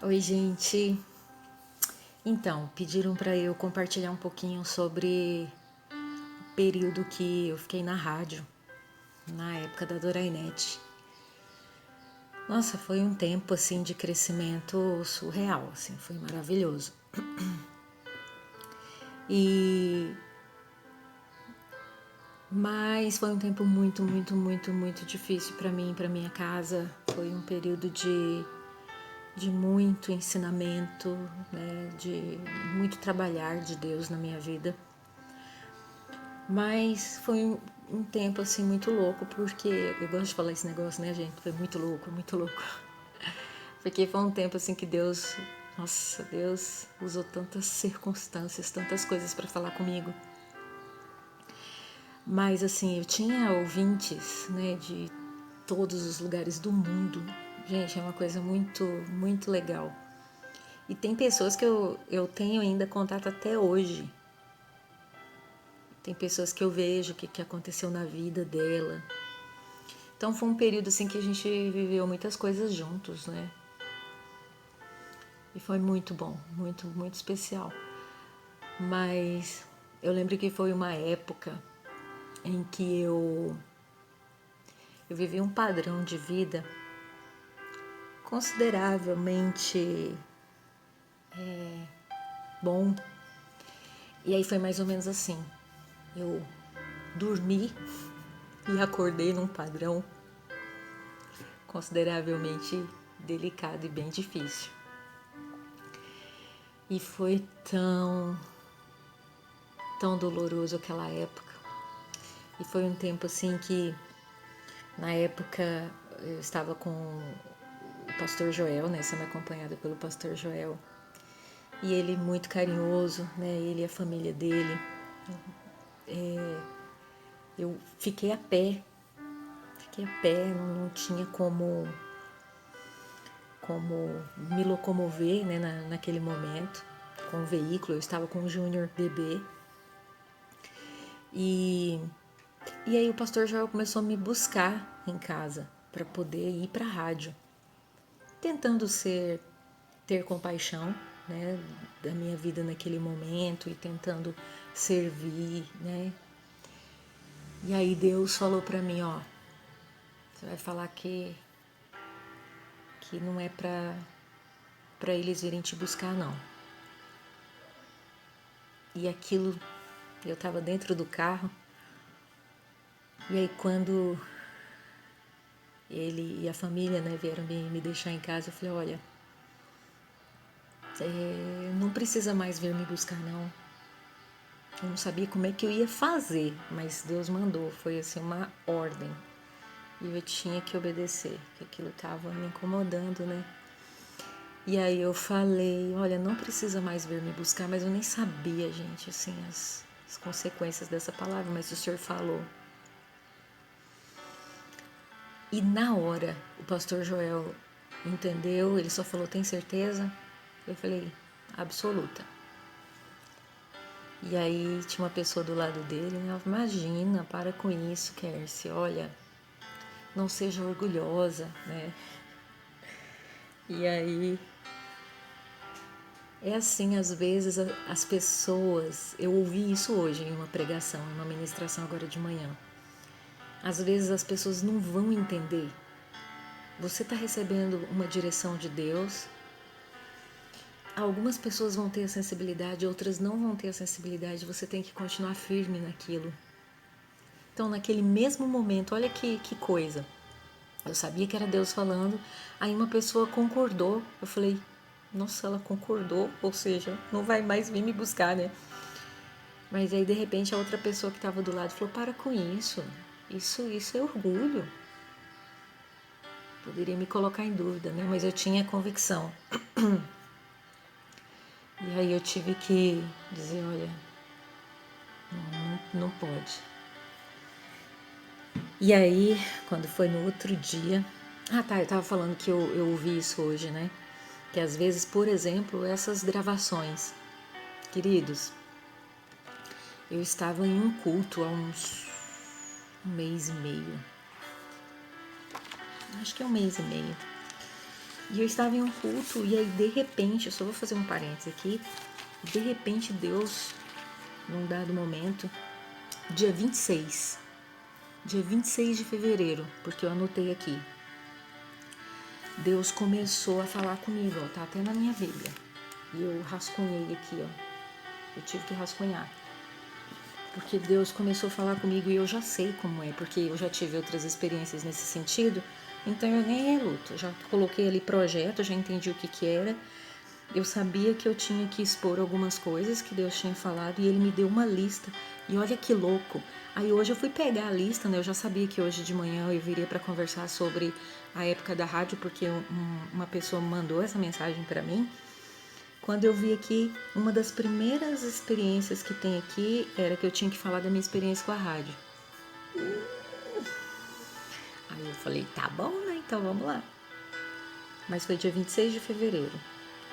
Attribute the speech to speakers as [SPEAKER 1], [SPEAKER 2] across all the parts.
[SPEAKER 1] Oi, gente. Então, pediram para eu compartilhar um pouquinho sobre o período que eu fiquei na rádio, na época da Dorainet. Nossa, foi um tempo assim de crescimento surreal, assim, foi maravilhoso. E mas foi um tempo muito difícil para mim, para minha casa. Foi um período de muito ensinamento, né, de muito trabalhar de Deus na minha vida. Mas foi um tempo assim muito louco, porque eu gosto de falar esse negócio, né, gente? Foi muito louco, muito louco. Porque foi um tempo assim que Deus, nossa, Deus usou tantas circunstâncias, tantas coisas para falar comigo. Mas assim, eu tinha ouvintes, né, de todos os lugares do mundo. Gente, é uma coisa muito legal. E tem pessoas que eu tenho ainda contato até hoje. Tem pessoas que eu vejo o que aconteceu na vida dela. Então foi um período assim que a gente viveu muitas coisas juntos, né? E foi muito bom, muito especial. Mas eu lembro que foi uma época em que eu vivi um padrão de vida consideravelmente bom. E aí foi mais ou menos assim. Eu dormi e acordei num padrão consideravelmente delicado e bem difícil. E foi tão doloroso aquela época. E foi um tempo assim que, na época, eu estava com o pastor Joel, né, sendo acompanhada pelo pastor Joel. E ele muito carinhoso, né, ele e a família dele. Eu fiquei a pé, não tinha como me locomover, né, naquele momento com o veículo. Eu estava com o Júnior bebê. E aí o pastor Joel começou a me buscar em casa para poder ir para a rádio, tentando ter compaixão, né, da minha vida naquele momento e tentando servir, né? E aí Deus falou para mim, ó, você vai falar que não é para eles virem te buscar não. E aquilo, eu estava dentro do carro. E aí quando ele e a família, né, vieram me deixar em casa, eu falei, olha, não precisa mais vir me buscar não. Eu não sabia como é que eu ia fazer, mas Deus mandou, foi assim uma ordem. E eu tinha que obedecer, que aquilo estava me incomodando, né? E aí eu falei, olha, não precisa mais vir me buscar, mas eu nem sabia, gente, assim, as consequências dessa palavra, mas o Senhor falou. E na hora, o pastor Joel entendeu, ele só falou, tem certeza? Eu falei, absoluta. E aí tinha uma pessoa do lado dele, né? Imagina, para com isso, Kersi, olha, não seja orgulhosa, né? E aí é assim, às vezes as pessoas, eu ouvi isso hoje em uma pregação, em uma ministração agora de manhã. Às vezes as pessoas não vão entender. Você está recebendo uma direção de Deus. Algumas pessoas vão ter a sensibilidade, outras não vão ter a sensibilidade. Você tem que continuar firme naquilo. Então, naquele mesmo momento, olha que coisa. Eu sabia que era Deus falando, aí uma pessoa concordou. Eu falei, nossa, ela concordou, ou seja, não vai mais vir me buscar, né? Mas aí de repente a outra pessoa que estava do lado falou, para com isso, isso é orgulho. Poderia me colocar em dúvida, né? Mas eu tinha convicção. E aí eu tive que dizer, olha, não pode. E aí, quando foi no outro dia... Ah, tá, eu tava falando que eu ouvi isso hoje, né? Que às vezes, por exemplo, essas gravações. Queridos, eu estava em um culto há uns mês e meio. Acho que é um mês e meio. E eu estava em um culto e aí de repente, eu só vou fazer um parênteses aqui, de repente Deus, num dado momento, dia 26 de fevereiro, porque eu anotei aqui, Deus começou a falar comigo, ó, tá até na minha Bíblia. E eu rascunhei aqui, ó. Eu tive que rascunhar. Porque Deus começou a falar comigo e eu já sei como é, porque eu já tive outras experiências nesse sentido, então eu nem reluto. Eu já coloquei ali projeto, já entendi o que que era. Eu sabia que eu tinha que expor algumas coisas que Deus tinha falado e Ele me deu uma lista. E olha que louco. Aí hoje eu fui pegar a lista, né? Eu já sabia que hoje de manhã eu viria para conversar sobre a época da rádio, porque uma pessoa mandou essa mensagem para mim. Quando eu vi aqui, uma das primeiras experiências que tem aqui era que eu tinha que falar da minha experiência com a rádio. Aí eu falei, tá bom, né? Então vamos lá. Mas foi dia 26 de fevereiro.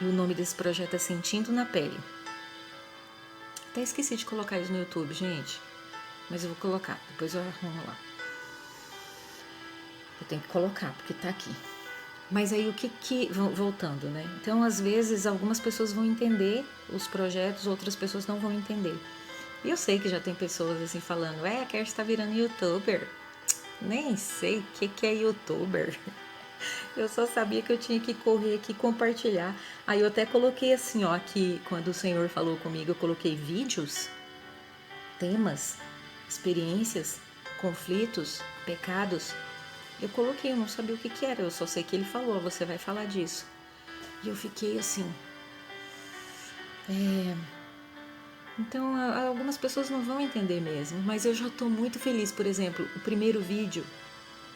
[SPEAKER 1] E o nome desse projeto é Sentindo na Pele. Até esqueci de colocar isso no YouTube, gente. Mas eu vou colocar, depois eu arrumo lá. Eu tenho que colocar, porque tá aqui. Mas aí o que voltando, né? Então, às vezes, algumas pessoas vão entender os projetos, outras pessoas não vão entender. E eu sei que já tem pessoas assim falando, a Kerst está virando youtuber. Nem sei o que é youtuber. Eu só sabia que eu tinha que correr aqui e compartilhar. Aí eu até coloquei assim, ó, que quando o Senhor falou comigo, eu coloquei vídeos, temas, experiências, conflitos, pecados. Eu coloquei, eu não sabia o que que era, eu só sei que ele falou, você vai falar disso. E eu fiquei assim. Então, algumas pessoas não vão entender mesmo, mas eu já estou muito feliz. Por exemplo, o primeiro vídeo,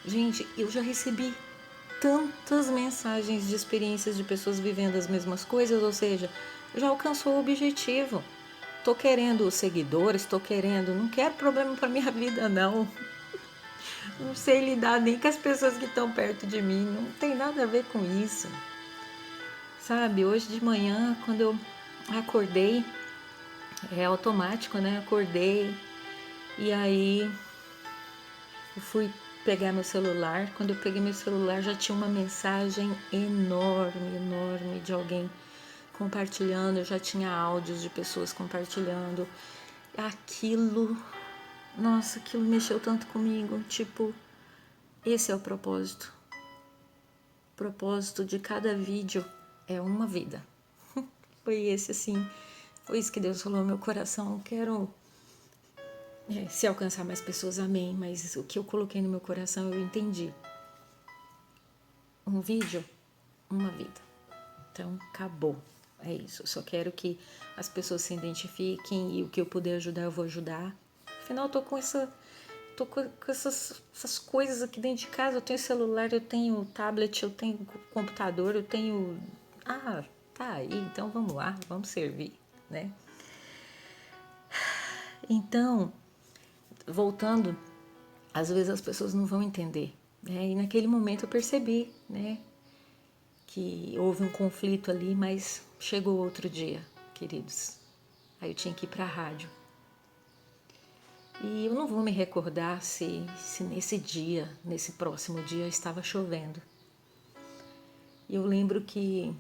[SPEAKER 1] gente, eu já recebi tantas mensagens de experiências de pessoas vivendo as mesmas coisas, ou seja, já alcançou o objetivo. Tô querendo seguidores, não quero problema para minha vida não. Não sei lidar nem com as pessoas que estão perto de mim, não tem nada a ver com isso. Sabe, hoje de manhã, quando eu acordei, é automático, né? Acordei e aí eu fui pegar meu celular. Quando eu peguei meu celular, já tinha uma mensagem enorme, enorme de alguém compartilhando. Eu já tinha áudios de pessoas compartilhando. Aquilo, nossa, aquilo mexeu tanto comigo. Tipo, esse é o propósito. O propósito de cada vídeo é uma vida. Foi esse, assim, foi isso que Deus falou no meu coração. Eu quero se alcançar mais pessoas, amém. Mas o que eu coloquei no meu coração, eu entendi. Um vídeo, uma vida. Então, acabou. É isso. Eu só quero que as pessoas se identifiquem e o que eu puder ajudar, eu vou ajudar. Afinal, eu tô com essas coisas aqui dentro de casa. Eu tenho celular, eu tenho tablet, eu tenho computador, eu tenho... Ah, tá aí. Então, vamos lá, vamos servir, né? Então, voltando, às vezes as pessoas não vão entender, né? E naquele momento eu percebi, né, que houve um conflito ali, mas chegou outro dia, queridos. Aí eu tinha que ir para a rádio. E eu não vou me recordar se nesse dia, nesse próximo dia, estava chovendo. E eu lembro que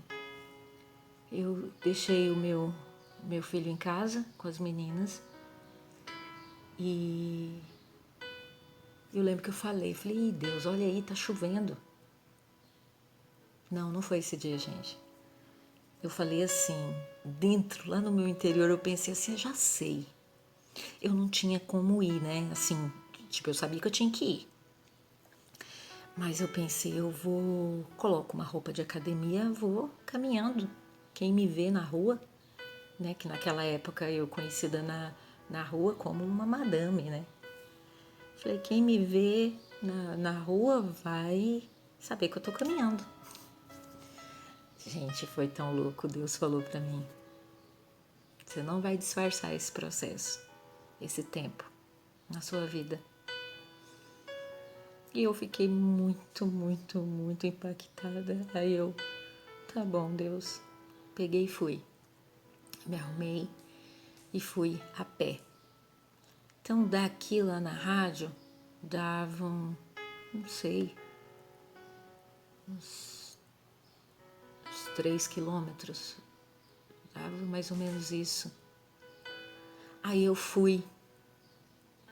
[SPEAKER 1] eu deixei o meu filho em casa com as meninas e eu lembro que eu falei, Ih, Deus, olha aí, tá chovendo. Não, não foi esse dia, gente. Eu falei assim, dentro, lá no meu interior, eu pensei assim, eu já sei. Eu não tinha como ir, né? Assim, tipo, eu sabia que eu tinha que ir. Mas eu pensei, eu vou, coloco uma roupa de academia, vou caminhando. Quem me vê na rua, né? Que naquela época eu conhecida na rua como uma madame, né? Falei, quem me vê na rua vai saber que eu tô caminhando. Gente, foi tão louco, Deus falou pra mim. Você não vai disfarçar esse processo, esse tempo na sua vida. E eu fiquei muito, muito, muito impactada. Aí eu, tá bom, Deus. Peguei e fui. Me arrumei e fui a pé. Então daqui lá na rádio davam, não sei, uns 3 quilômetros, sabe? Mais ou menos isso. Aí eu fui,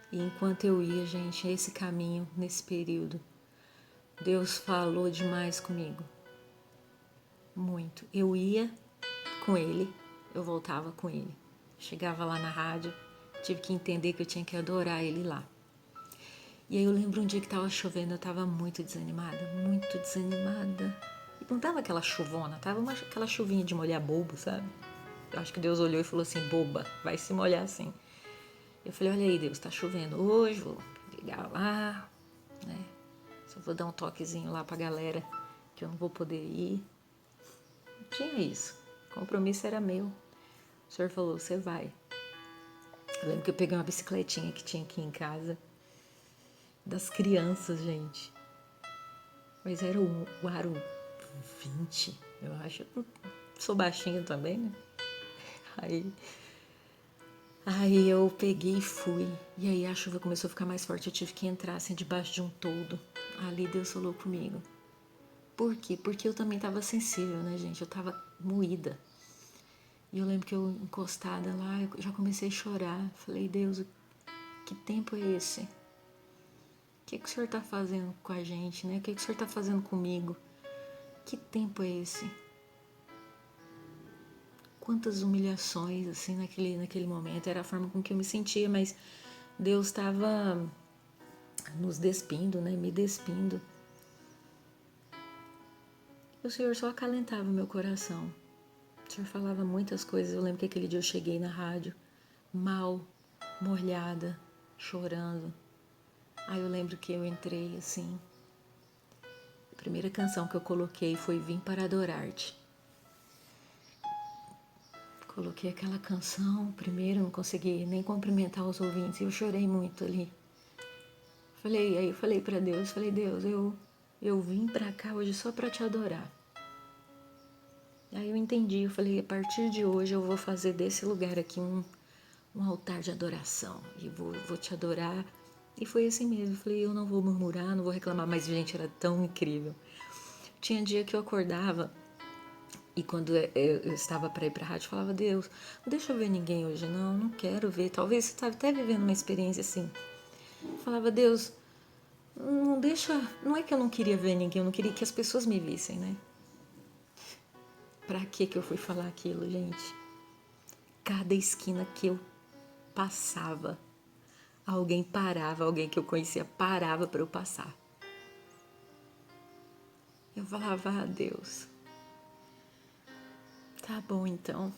[SPEAKER 1] e enquanto eu ia, gente, esse caminho, nesse período, Deus falou demais comigo, muito. Eu ia com Ele, eu voltava com Ele. Chegava lá na rádio, tive que entender que eu tinha que adorar Ele lá. E aí eu lembro um dia que tava chovendo, eu tava muito desanimada, muito desanimada. E não tava aquela chuvona, tava aquela chuvinha de molhar bobo, sabe? Eu acho que Deus olhou e falou assim, boba, vai se molhar assim. Eu falei, olha aí Deus, tá chovendo hoje, vou ligar lá, né? Só vou dar um toquezinho lá pra galera que eu não vou poder ir. Não tinha isso, o compromisso era meu. O senhor falou, você vai. Eu lembro que eu peguei uma bicicletinha que tinha aqui em casa, das crianças, gente. Mas era o aro 20, eu acho. Eu sou baixinha também, né? Aí eu peguei e fui. E aí a chuva começou a ficar mais forte. Eu tive que entrar assim debaixo de um toldo. Ali Deus falou comigo. Por quê? Porque eu também estava sensível, né, gente? Eu estava moída. E eu lembro que eu encostada lá, eu já comecei a chorar. Falei, Deus, que tempo é esse? O que o Senhor está fazendo com a gente, né? O que o Senhor está fazendo comigo? Que tempo é esse? Quantas humilhações, assim, naquele momento. Era a forma com que eu me sentia, mas Deus estava nos despindo, né? Me despindo. E o Senhor só acalentava o meu coração. O Senhor falava muitas coisas. Eu lembro que aquele dia eu cheguei na rádio, mal, molhada, chorando. Aí eu lembro que eu entrei assim. A primeira canção que eu coloquei foi Vim para Adorar-te. Coloquei aquela canção primeiro, não consegui nem cumprimentar os ouvintes. Eu chorei muito ali. Aí eu falei para Deus, Deus, eu vim para cá hoje só para te adorar. Aí eu entendi, eu falei, a partir de hoje eu vou fazer desse lugar aqui um altar de adoração. E vou te adorar. E foi assim mesmo, eu falei, eu não vou murmurar, não vou reclamar. Mas, gente, era tão incrível. Tinha dia que eu acordava e quando eu estava para ir para a rádio, eu falava, Deus, não deixa eu ver ninguém hoje, não quero ver. Talvez você estava até vivendo uma experiência assim. Eu falava, Deus, não deixa, não é que eu não queria ver ninguém, eu não queria que as pessoas me vissem, né? Pra que eu fui falar aquilo, gente? Cada esquina que eu passava, alguém parava, alguém que eu conhecia parava para eu passar. Eu falava, ah, Deus, tá bom então.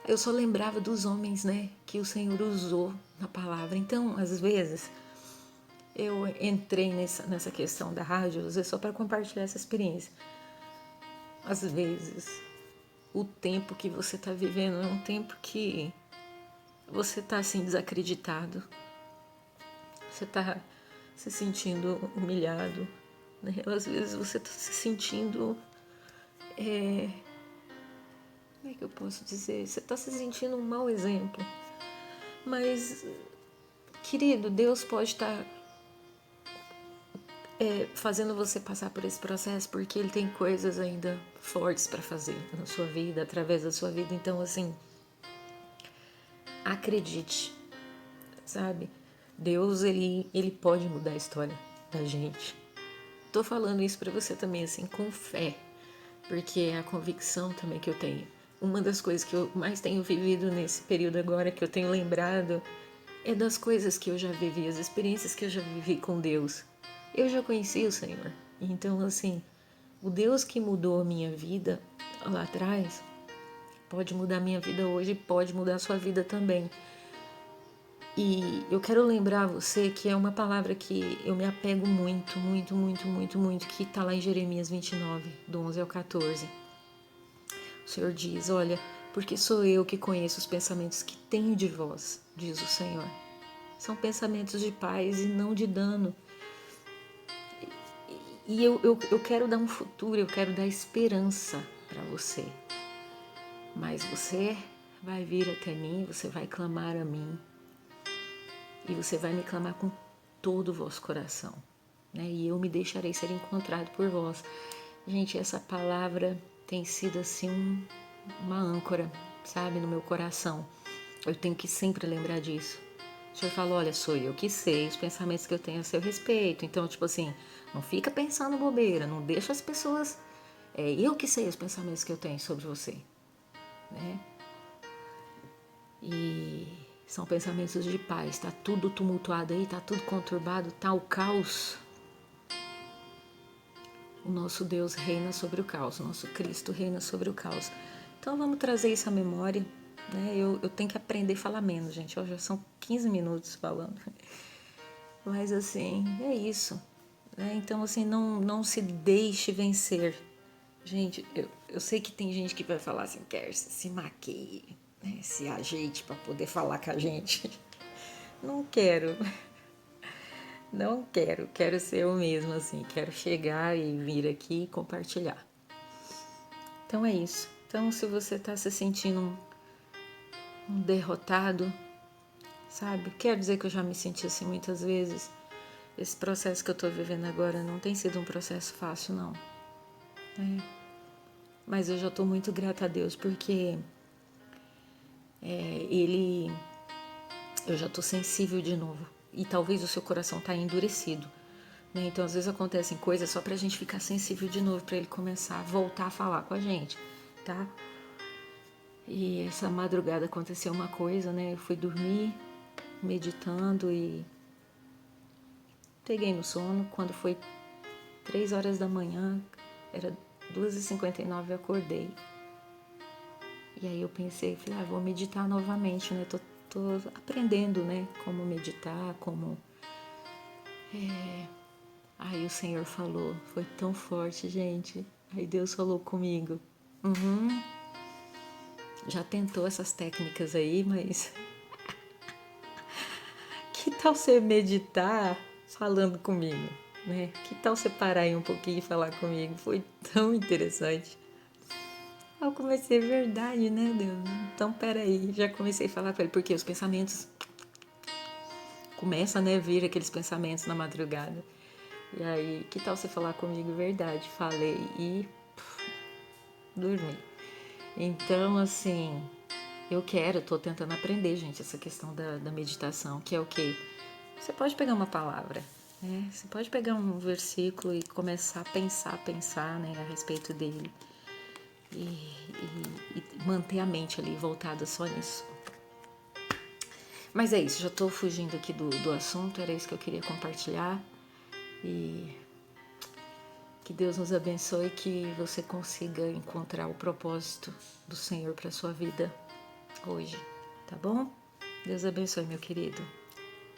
[SPEAKER 1] Eu só lembrava dos homens, né, que o Senhor usou na palavra. Então, às vezes, eu entrei nessa questão da rádio, às vezes só para compartilhar essa experiência. Às vezes, o tempo que você está vivendo é um tempo que você está assim desacreditado, você está se sentindo humilhado, né? Às vezes você está se sentindo, como é que eu posso dizer? Você está se sentindo um mau exemplo, mas, querido, Deus pode estar fazendo você passar por esse processo porque Ele tem coisas ainda fortes para fazer na sua vida, através da sua vida. Então, assim, acredite, sabe? Deus, ele pode mudar a história da gente. Tô falando isso para você também, assim, com fé, porque é a convicção também que eu tenho. Uma das coisas que eu mais tenho vivido nesse período agora, que eu tenho lembrado, é das coisas que eu já vivi, as experiências que eu já vivi com Deus. Eu já conheci o Senhor. Então, assim, o Deus que mudou a minha vida lá atrás pode mudar a minha vida hoje e pode mudar a sua vida também. E eu quero lembrar você que é uma palavra que eu me apego muito, muito, muito, muito, muito, que está lá em Jeremias 29, do 11 ao 14. O Senhor diz, olha, porque sou eu que conheço os pensamentos que tenho de vós, diz o Senhor. São pensamentos de paz e não de dano. E eu quero dar um futuro, eu quero dar esperança para você. Mas você vai vir até mim, você vai clamar a mim. E você vai me clamar com todo o vosso coração, né? E eu me deixarei ser encontrado por vós. Gente, essa palavra tem sido assim uma âncora, sabe, no meu coração. Eu tenho que sempre lembrar disso. O Senhor fala, olha, sou eu que sei os pensamentos que eu tenho a seu respeito. Então, tipo assim, não fica pensando bobeira, não deixa as pessoas... É eu que sei os pensamentos que eu tenho sobre você, né? E são pensamentos de paz. Tá tudo tumultuado aí, tá tudo conturbado, tá o caos. O nosso Deus reina sobre o caos, o nosso Cristo reina sobre o caos. Então vamos trazer isso à memória, né? Eu tenho que aprender a falar menos, gente. Já são 15 minutos falando. Mas assim, é isso, né? Então assim, não se deixe vencer. Gente, eu sei que tem gente que vai falar assim, quer se maquie, né? Se ajeite para poder falar com a gente. Não quero. Não quero, quero ser eu mesma, assim, quero chegar e vir aqui e compartilhar. Então é isso. Então, se você está se sentindo um derrotado, sabe? Quero dizer que eu já me senti assim muitas vezes. Esse processo que eu estou vivendo agora não tem sido um processo fácil, não. Mas eu já estou muito grata a Deus, porque eu já estou sensível de novo. E talvez o seu coração está endurecido. Né? Então, às vezes acontecem coisas só pra gente ficar sensível de novo, pra ele começar a voltar a falar com a gente, tá? E essa madrugada aconteceu uma coisa, né? Eu fui dormir meditando e peguei no sono. Quando foi 3 horas da manhã, era 2h59, eu acordei. E aí eu pensei, falei, vou meditar novamente, né? Tô aprendendo, né? Como meditar, como... Aí o Senhor falou, foi tão forte, gente. Aí Deus falou comigo. Já tentou essas técnicas aí, mas que tal você meditar falando comigo, né? Que tal você parar aí um pouquinho e falar comigo? Foi tão interessante. Eu comecei, verdade, né, Deus? Então, peraí, já comecei a falar com ele, porque os pensamentos começam, né, vir aqueles pensamentos na madrugada. E aí, que tal você falar comigo, verdade? Falei e dormi. Então, assim, tô tentando aprender, gente, essa questão da meditação, que é o quê? Você pode pegar uma palavra, né? Você pode pegar um versículo e começar a pensar, né, a respeito dele. E manter a mente ali voltada só nisso. Mas é isso, já estou fugindo aqui do assunto, era isso que eu queria compartilhar. E que Deus nos abençoe, que você consiga encontrar o propósito do Senhor para sua vida hoje, tá bom? Deus abençoe, meu querido.